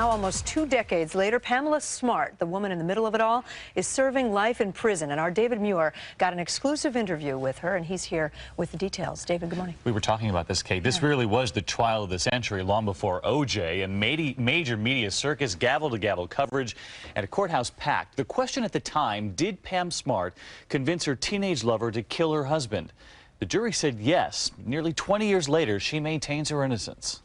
now, almost 2 decades later, Pamela Smart, the woman in the middle of it all, is serving life in prison. And our David MUIR got an exclusive interview with her, and he's here with the details. David, good morning. We were talking about this, Kate. This really was the trial of the century, long before O.J. A major media circus, gavel-to-gavel coverage, and a courthouse packed. The question at the time, did Pam Smart convince her teenage lover to kill her husband? The jury said yes. Nearly 20 years later, she maintains her innocence.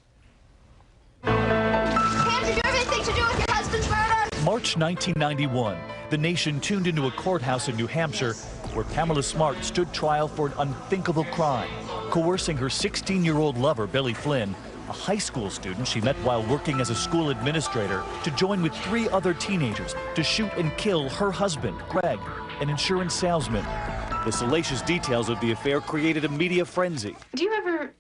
Pam, did you have anything to do with your husband's murder? March 1991, the nation tuned into a courthouse in New Hampshire where Pamela Smart stood trial for an unthinkable crime, coercing her 16-year-old lover, Billy Flynn, a high school student she met while working as a school administrator, to join with 3 other teenagers to shoot and kill her husband, Greg, an insurance salesman. The salacious details of the affair created a media frenzy. Do you ever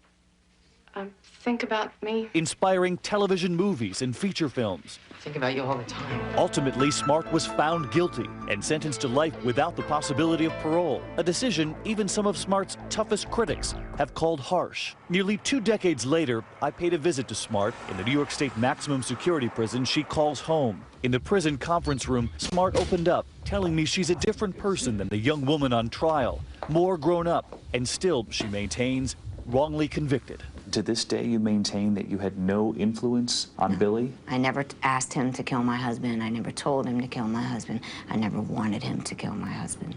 think about me? Inspiring television movies and feature films. I think about you all the time. Ultimately, Smart was found guilty and sentenced to life without the possibility of parole, a decision even some of Smart's toughest critics have called harsh. Nearly 2 decades later, I paid a visit to Smart in the New York State maximum security prison she calls home. In the prison conference room, Smart opened up, telling me she's a different person than the young woman on trial, more grown up, and still, she maintains, wrongly convicted. To this day, you maintain that you had no influence on Billy? I never asked him to kill my husband. I never told him to kill my husband. I never wanted him to kill my husband.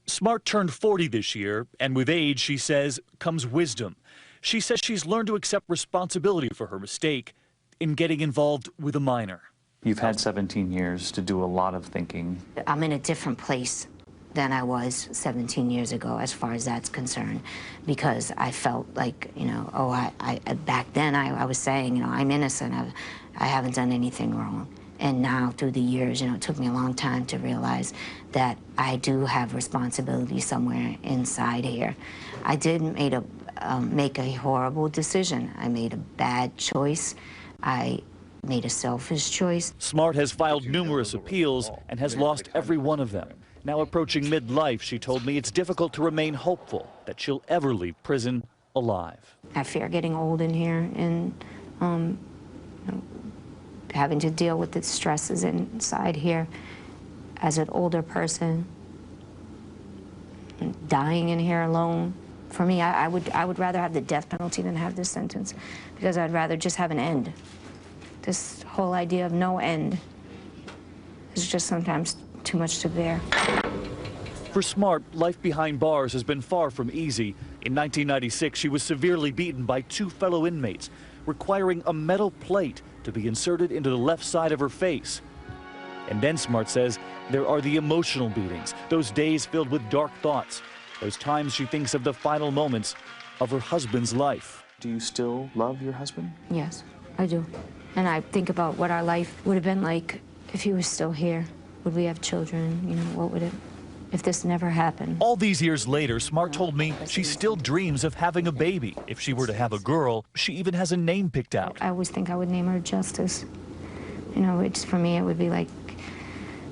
Smart turned 40 this year, and with age, she says, comes wisdom. She says she's learned to accept responsibility for her mistake in getting involved with a minor. You've had 17 years to do a lot of thinking. I'm in a different place than I was 17 years ago as far as that's concerned, because I felt like, you know, back then I was saying, you know, I'm innocent, I haven't done anything wrong. And now through the years, you know, it took me a long time to realize that I do have responsibility somewhere inside here. I did make a horrible decision. I made a bad choice. I made a selfish choice. Smart has filed numerous appeals and has lost every one of them. Now approaching midlife, she told me it's difficult to remain hopeful that she'll ever leave prison alive. I fear getting old in here and you know, having to deal with the stresses inside here as an older person, dying in here alone. For me, I would rather have the death penalty than have this sentence, because I'd rather just have an end. This whole idea of no end is just sometimes too much to bear. For Smart, life behind bars has been far from easy. In 1996, she was severely beaten by 2 fellow inmates, requiring a metal plate to be inserted into the left side of her face. And then, Smart says, there are the emotional beatings, those days filled with dark thoughts, those times she thinks of the final moments of her husband's life. Do you still love your husband? Yes, I do. And I think about what our life would have been like if he was still here. Would we have children? You know, what would it, if this never happened? All these years later, Smart told me she still dreams of having a baby. If she were to have a girl, she even has a name picked out. I always think I would name her Justice. You know, it's, for me, it would be like,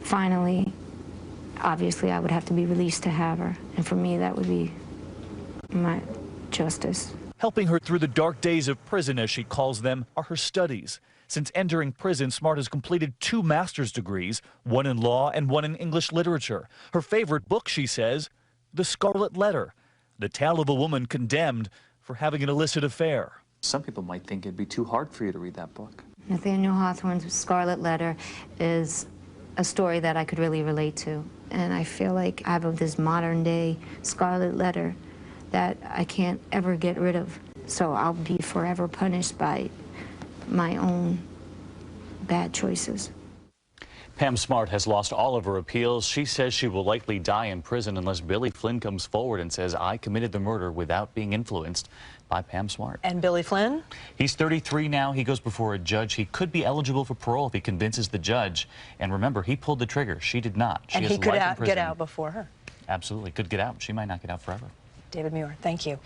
finally, obviously, I would have to be released to have her. And for me, that would be my Justice. Helping her through the dark days of prison, as she calls them, are her studies. Since entering prison, Smart has completed 2 master's degrees, one in law and one in English literature. Her favorite book, she says, The Scarlet Letter, the tale of a woman condemned for having an illicit affair. Some people might think it'd be too hard for you to read that book. Nathaniel Hawthorne's Scarlet Letter is a story that I could really relate to. And I feel like I have this modern-day Scarlet Letter that I can't ever get rid of. So I'll be forever punished by my own bad choices. Pam Smart has lost all of her appeals. She says she will likely die in prison unless Billy Flynn comes forward and says, I committed the murder without being influenced by Pam Smart. And Billy Flynn? He's 33 now. He goes before a judge. He could be eligible for parole if he convinces the judge. And remember, he pulled the trigger. She did not. And he could get out before her. Absolutely. Could get out. She might not get out forever. David MUIR, thank you.